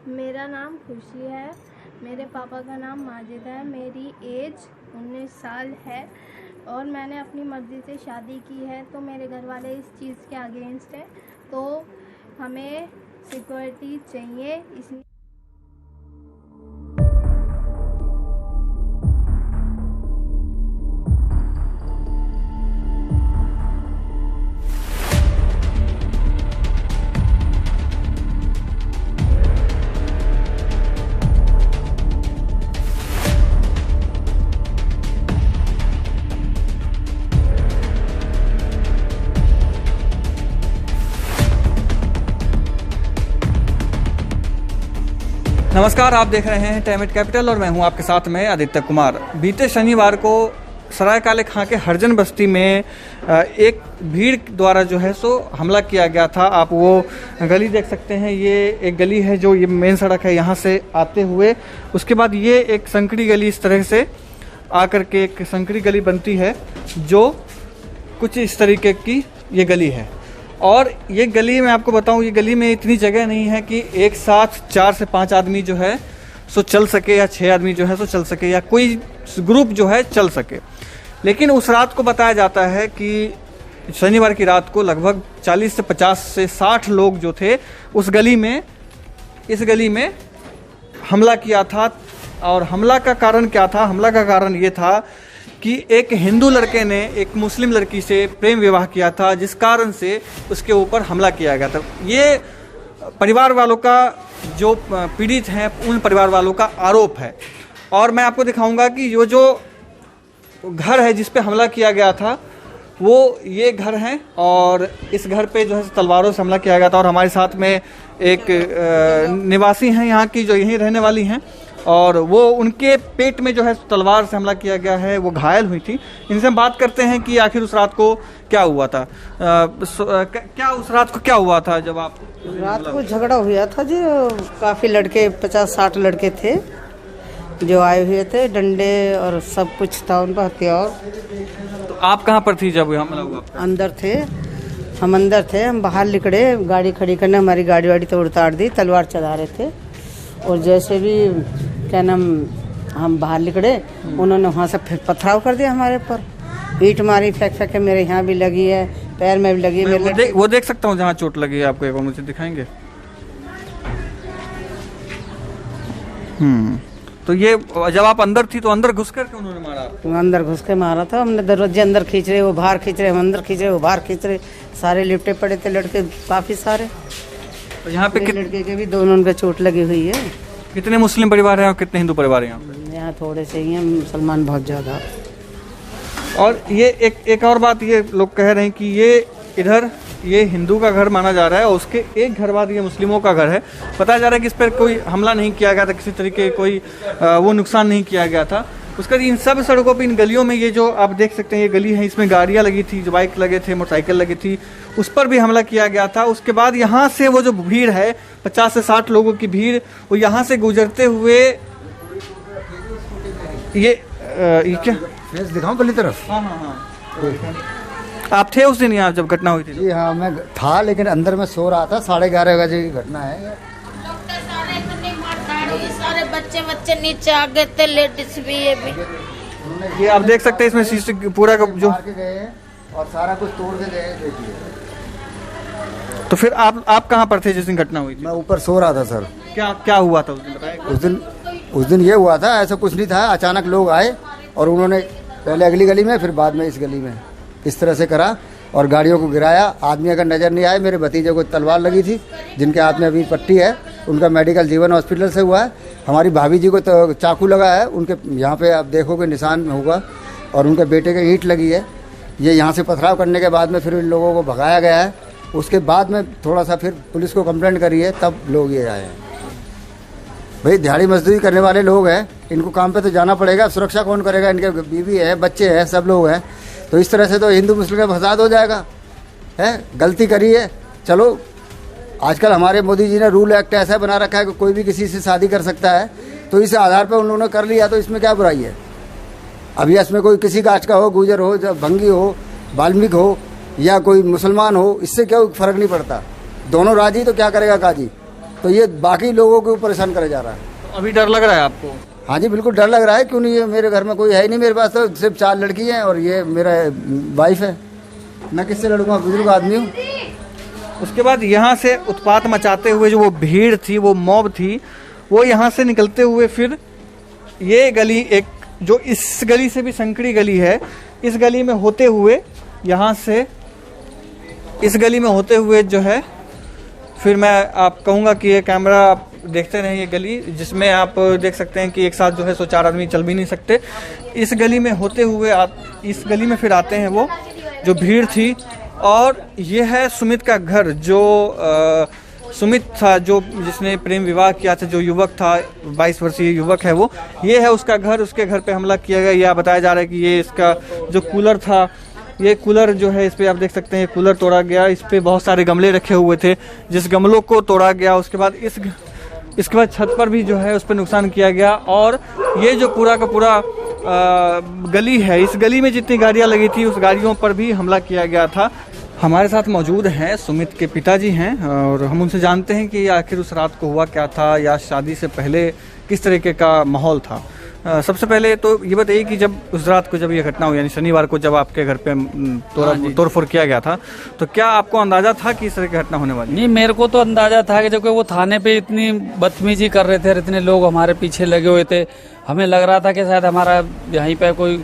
मेरा नाम खुशी है। मेरे पापा का नाम माजिद है। मेरी एज 19 साल है और मैंने अपनी मर्ज़ी से शादी की है। तो मेरे घर वाले इस चीज़ के अगेंस्ट हैं, तो हमें सिक्योरिटी चाहिए। इसलिए नमस्कार, आप देख रहे हैं टाइम एट कैपिटल और मैं हूं आपके साथ में आदित्य कुमार। बीते शनिवार को सराय काले खां के हरजन बस्ती में एक भीड़ द्वारा जो है सो हमला किया गया था। आप वो गली देख सकते हैं, ये एक गली है जो ये मेन सड़क है, यहाँ से आते हुए उसके बाद ये एक संकरी गली इस तरह से आकर के एक संकरी गली बनती है जो कुछ इस तरीके की ये गली है। और ये गली मैं आपको बताऊं, ये गली में इतनी जगह नहीं है कि एक साथ 4 से 5 आदमी जो है सो चल सके, या 6 आदमी जो है सो चल सके, या कोई ग्रुप जो है चल सके। लेकिन उस रात को बताया जाता है कि शनिवार की रात को लगभग 40 से 50 से 60 लोग जो थे इस गली में हमला किया था। और हमला का कारण क्या था? हमला का कारण ये था कि एक हिंदू लड़के ने एक मुस्लिम लड़की से प्रेम विवाह किया था, जिस कारण से उसके ऊपर हमला किया गया था। ये परिवार वालों का, जो पीड़ित हैं उन परिवार वालों का आरोप है। और मैं आपको दिखाऊंगा कि ये जो घर है जिस पे हमला किया गया था वो ये घर है, और इस घर पे जो है तलवारों से हमला किया गया था। और हमारे साथ में एक निवासी हैं यहाँ की, जो यहीं रहने वाली हैं, और वो उनके पेट में जो है तलवार से हमला किया गया है, वो घायल हुई थी। इनसे हम बात करते हैं कि आखिर उस रात को क्या हुआ था। उस रात को क्या हुआ था जब आप? रात को झगड़ा हुआ था जी, काफ़ी लड़के 50-60 लड़के थे जो आए हुए थे, डंडे और सब कुछ था उनका हथियार। तो आप कहाँ पर थी जब हमला हुआ? अंदर थे, हम अंदर थे। हम बाहर निकले गाड़ी खड़ी करने, हमारी गाड़ी वाड़ी तोड़ ताड़ दी, तलवार चला रहे थे। और जैसे भी क्या नाम हम बाहर निकले, उन्होंने वहाँ से फिर पथराव कर दिया हमारे ऊपर, ईंट मारी, फेंक के मेरे यहाँ भी लगी है, पैर में भी लगी है। वो देख सकता हूँ जहाँ चोट लगी है आपको, एक बार मुझे दिखाएंगे? तो ये जब आप अंदर थी तो अंदर घुस करके उन्होंने मारा आपको? अंदर घुस के मारा था। हमने दरवाजे अंदर खींच रहे, वो बाहर खींच रहे, हम अंदर खींच रहे, वो बाहर खींच रहे। सारे लिपटे पड़े थे लड़के काफ़ी सारे। तो यहाँ पे लड़के के भी दोनों उनका चोट लगी हुई है। कितने मुस्लिम परिवार हैं और कितने हिंदू परिवार हैं यहाँ पे? यहाँ थोड़े से ही हैं, मुसलमान बहुत ज़्यादा। और ये एक और बात, ये लोग कह रहे हैं कि ये हिंदू का घर माना जा रहा है और उसके एक घर बाद ये मुस्लिमों का घर है। बताया जा रहा है कि इस पर कोई हमला नहीं किया गया था, किसी तरीके कोई वो नुकसान नहीं किया गया था। उसका इन सब सड़कों पे, इन गलियों में, ये जो आप देख सकते हैं ये गली है, इसमें गाड़ियाँ लगी थी, जो बाइक लगे थे, मोटरसाइकिल लगी थी, उस पर भी हमला किया गया था। उसके बाद यहाँ से वो जो भीड़ है 50 से 60 लोगों की भीड़, वो यहाँ से गुजरते हुए ये क्या दिखाऊं पहली तरफ? हाँ। आप थे उस दिन यहाँ जब घटना हुई थी? जी हाँ, मैं था, लेकिन अंदर में सो रहा था। 11:30 बजे की घटना है। सारे बच्चे नीचे आ गए थे, लेडीज भी, ये भी। ये आप देख सकते हैं, इसमें शीशे पूरा का जो मार के गए हैं और सारा कुछ तोड़ के गए हैं। देखिए, तो फिर आप कहाँ पर थे जिस दिन घटना हुई थी? मैं ऊपर सो रहा था सर। क्या हुआ था उस दिन, बताएं? उस दिन ये हुआ था, ऐसा कुछ नहीं था। अचानक लोग आए और उन्होंने पहले अगली गली में, फिर बाद में इस गली में इस तरह से करा और गाड़ियों को गिराया। आदमी अगर नज़र नहीं आए, मेरे भतीजे को तलवार लगी थी, जिनके हाथ में अभी पट्टी है, उनका मेडिकल जीवन हॉस्पिटल से हुआ है। हमारी भाभी जी को तो चाकू लगा है, उनके यहाँ पे आप देखोगे निशान होगा, और उनके बेटे के ईंट लगी है। ये यहाँ से पथराव करने के बाद में फिर इन लोगों को भगाया गया है। उसके बाद में थोड़ा सा फिर पुलिस को कंप्लेंट करी है, तब लोग ये आए हैं। भाई दिहाड़ी मजदूरी करने वाले लोग हैं, इनको काम पे तो जाना पड़ेगा। सुरक्षा कौन करेगा? इनके बीवी है, बच्चे हैं, सब लोग हैं। तो इस तरह से तो हिंदू मुस्लिम का फसाद हो जाएगा। है, गलती करी है, चलो। आजकल हमारे मोदी जी ने रूल एक्ट ऐसा बना रखा है कि कोई भी किसी से शादी कर सकता है, तो इस आधार पर उन्होंने कर लिया, तो इसमें क्या बुराई है? अभी इसमें कोई किसी कास्ट का हो, गुजर हो, भंगी हो, वाल्मीकि हो, या कोई मुसलमान हो, इससे क्या फ़र्क नहीं पड़ता। दोनों राजी, तो क्या करेगा काजी? तो ये बाकी लोगों को परेशान करे जा रहा है। अभी डर लग रहा है आपको? हाँ जी बिल्कुल डर लग रहा है। क्यों नहीं, ये मेरे घर में कोई है ही नहीं, मेरे पास तो सिर्फ 4 लड़की हैं और ये मेरा वाइफ है। मैं किससे लड़ूंगा, बुजुर्ग आदमी हूँ। उसके बाद यहाँ से उत्पात मचाते हुए जो वो भीड़ थी, वो मॉब थी, वो यहाँ से निकलते हुए फिर ये गली, एक जो इस गली से भी संकरी गली है, इस गली में होते हुए, यहाँ से इस गली में होते हुए जो है, फिर मैं आप कहूँगा कि ये कैमरा आप देखते रहें, ये गली जिसमें आप देख सकते हैं कि एक साथ जो है 4 आदमी चल भी नहीं सकते। इस गली में होते हुए आप इस गली में फिर आते हैं वो जो भीड़ थी, और ये है सुमित का घर। जो सुमित था, जो जिसने प्रेम विवाह किया था, जो युवक था, 22 वर्षीय युवक है वो, ये है उसका घर। उसके घर पे हमला किया गया। यह बताया जा रहा है कि ये इसका जो कूलर था, ये कूलर जो है, इस पे आप देख सकते हैं कूलर तोड़ा गया। इस पे बहुत सारे गमले रखे हुए थे, जिस गमलों को तोड़ा गया। उसके बाद इसके बाद छत पर भी जो है उस पर नुकसान किया गया। और ये जो पूरा का पूरा गली है, इस गली में जितनी गाड़ियां लगी थी उस गाड़ियों पर भी हमला किया गया था। हमारे साथ मौजूद हैं सुमित के पिताजी हैं, और हम उनसे जानते हैं कि आखिर उस रात को हुआ क्या था, या शादी से पहले किस तरीके का माहौल था। सबसे पहले तो ये बताइए कि जब उस रात को जब ये घटना हुई, यानी शनिवार को जब आपके घर पे तोड़फोड़ किया गया था, तो क्या आपको अंदाजा था कि इस तरह की घटना होने वाली? नहीं, मेरे को तो अंदाजा था कि जब वो थाने पे इतनी बदतमीजी कर रहे थे, इतने लोग हमारे पीछे लगे हुए थे, हमें लग रहा था कि शायद हमारा यहीं पे कोई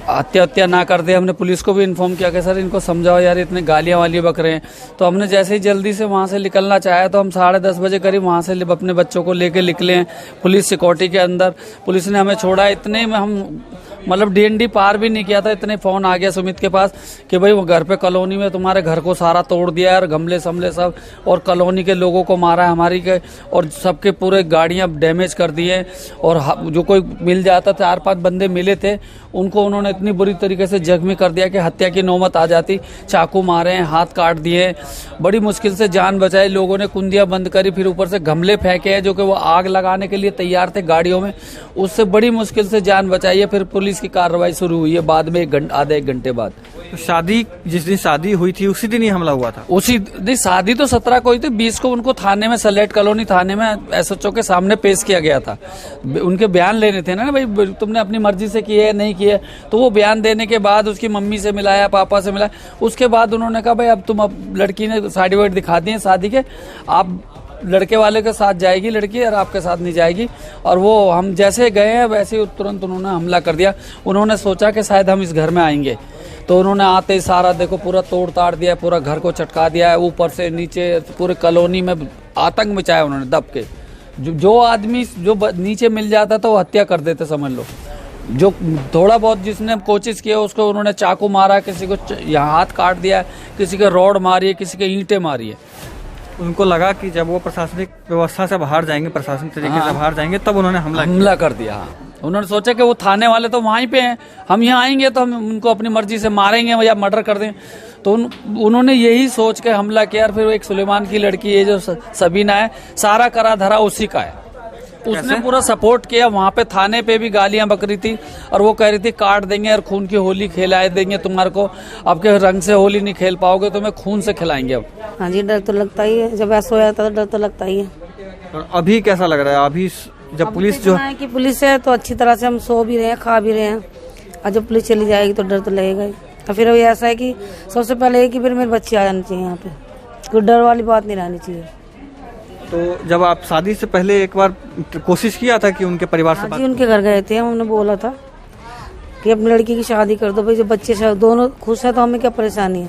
हत्या ना कर दे। हमने पुलिस को भी इन्फॉर्म किया कि सर इनको समझाओ यार, इतने गालियां वाली बक रहे हैं। तो हमने जैसे ही जल्दी से वहां से निकलना चाहा, तो हम 10:30 बजे करीब वहां से अपने बच्चों को लेके निकले हैं पुलिस सिक्योरिटी के अंदर। पुलिस ने हमें छोड़ा, इतने में हम मतलब डीएनडी पार भी नहीं किया था, इतने फोन आ गया सुमित के पास कि भाई वो घर पे कॉलोनी में तुम्हारे घर को सारा तोड़ दिया है, और गमले समले सब, और कॉलोनी के लोगों को मारा है हमारी के, और सबके पूरे गाड़ियां डैमेज कर दिए। और जो कोई मिल जाता, 4-5 बंदे मिले थे, उनको उन्होंने इतनी बुरी तरीके से जख्मी कर दिया कि हत्या की नौबत आ जाती। चाकू मारे हैं, हाथ काट दिए, बड़ी मुश्किल से जान बचाई। लोगों ने कुंदियां बंद करी, फिर ऊपर से गमले फेंके हैं जो कि वो आग लगाने के लिए तैयार थे गाड़ियों में, उससे बड़ी मुश्किल से जान बचाई है। फिर पुलिस की कार्रवाई शुरू हुई है बाद में, आधे 1 घंटे बाद। तो शादी, जिस दिन शादी हुई थी उसी दिन ही हमला हुआ था? उसी दिन शादी तो 17 को हुई थी, 20 को उनको थाने में, सलेट कॉलोनी थाने में एसएचओ के सामने पेश किया गया था। उनके बयान लेने थे ना, भाई तुमने अपनी मर्जी से किए नहीं किए। तो वो बयान देने के बाद उसकी मम्मी से मिलाया, पापा से मिलाया। उसके बाद उन्होंने कहा भाई अब तुम, अब लड़की ने साड़ी वाड़ी दिखा दी है शादी के, आप लड़के वाले के साथ जाएगी लड़की, और आपके साथ नहीं जाएगी। और वो हम जैसे गए हैं वैसे ही तुरंत उन्होंने हमला कर दिया। उन्होंने सोचा कि शायद हम इस घर में आएंगे, तो उन्होंने आते ही सारा देखो पूरा तोड़ ताड़ दिया, पूरा घर को चटका दिया है, ऊपर से नीचे पूरे कॉलोनी में आतंक मचाया उन्होंने दब के। जो आदमी जो नीचे मिल जाता था वो हत्या कर देते, समझ लो। जो थोड़ा बहुत जिसने कोशिश किया उसको उन्होंने चाकू मारा, किसी को यहाँ हाथ काट दिया, किसी के रॉड मारी है, किसी के ईंटें मारी है। उनको लगा कि जब वो प्रशासनिक व्यवस्था से बाहर जाएंगे, प्रशासनिक तरीके से बाहर जाएंगे, तब उन्होंने हमला कर दिया। उन्होंने सोचा कि वो थाने वाले तो वहीं पे हैं, हम यहाँ आएंगे तो हम उनको अपनी मर्जी से मारेंगे या मर्डर कर देंगे। तो उन्होंने यही सोच के हमला किया। फिर एक सुलेमान की लड़की है जो सबीना है, सारा करा धरा उसी का है। उसने पूरा सपोर्ट किया। वहाँ पे थाने पे भी गालियां बक रही थी, और वो कह रही थी काट देंगे और खून की होली खिलाए देंगे तुम्हारे को, आपके रंग से होली नहीं खेल पाओगे, तुम्हें खून से खिलाएंगे अब। हाँ जी, डर तो लगता ही है, जब ऐसा हो जाता है तो डर तो लगता ही है। और अभी कैसा लग रहा है? अभी जब पुलिस जो है कि पुलिस है तो अच्छी तरह से हम सो भी रहे हैं, खा भी रहे हैं, और जब पुलिस चली जाएगी तो डर तो लगेगा ही। और फिर अभी ऐसा है कि सबसे पहले है कि फिर मेरे बच्चे आ जाने चाहिए यहाँ पे, कोई डर वाली बात नहीं रहनी चाहिए। तो जब आप शादी से पहले एक बार कोशिश किया था कि उनके परिवार से बात? उनके घर गए थे, हमने बोला था कि अपनी लड़की की शादी कर दो भाई, जो बच्चे दोनों खुश है तो हमें क्या परेशानी है।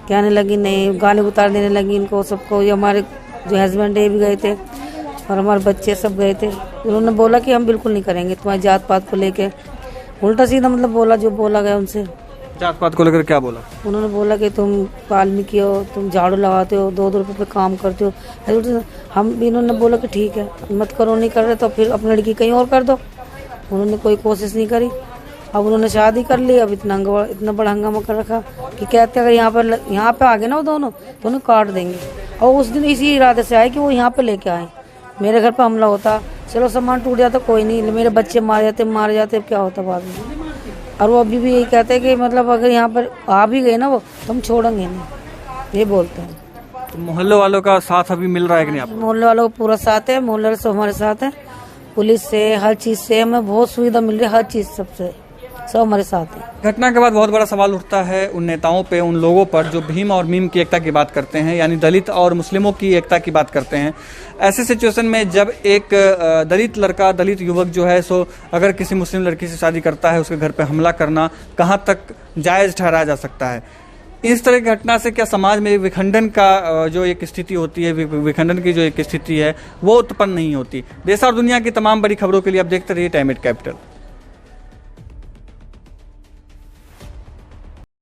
कहने लगी नहीं, गाली उतार देने लगी इनको सबको। ये हमारे जो हस्बैंड है भी गए थे, और हमारे बच्चे सब गए थे। उन्होंने बोला कि हम बिल्कुल नहीं करेंगे तुम्हारी जात पात को लेके, उल्टा सीधा मतलब बोला, जो बोला गया उनसे। जात पात को लेकर क्या बोला? उन्होंने बोला कि तुम वाल्मीकि हो, तुम झाड़ू लगाते हो, 2-2 रुपये पे काम करते हो। हम भी, इन्होंने बोला कि ठीक है मत करो, नहीं कर रहे तो फिर अपनी लड़की कहीं और कर दो। उन्होंने कोई कोशिश नहीं करी। अब उन्होंने शादी कर ली, अब इतना बड़ा हंगामा कर रखा कि कहते अगर यहाँ पे आ गए ना वो दोनों तो उन्हें काट देंगे। और उस दिन इसी इरादे से आए कि वो यहाँ पे लेके आए, मेरे घर पे हमला होता, चलो सामान टूट जाता कोई नहीं, मेरे बच्चे मारे जाते अब क्या होता बाद में। और वो अभी भी यही कहते हैं कि मतलब अगर यहाँ पर आ भी गए ना वो तो हम छोड़ेंगे नहीं, ये बोलते हैं। मोहल्ले वालों का साथ अभी मिल रहा है कि नहीं आपको? मोहल्ले वालों को पूरा साथ है, मोहल्ले से हमारे साथ है, पुलिस से हर चीज से हमें बहुत सुविधा मिल रही है, हर चीज सबसे सब हमारे साथ है। घटना के बाद बहुत बड़ा सवाल उठता है उन नेताओं पे, उन लोगों पर जो भीम और मीम की एकता की बात करते हैं, यानी दलित और मुस्लिमों की एकता की बात करते हैं। ऐसे सिचुएशन में जब एक दलित लड़का, दलित युवक जो है सो अगर किसी मुस्लिम लड़की से शादी करता है, उसके घर पे हमला करना कहाँ तक जायज़ ठहराया जा सकता है? इस तरह की घटना से क्या समाज में विखंडन का जो एक स्थिति होती है, विखंडन की जो एक स्थिति है वो उत्पन्न नहीं होती? देश और दुनिया की तमाम बड़ी खबरों के लिए आप देखते रहिए टाइम एट कैपिटल।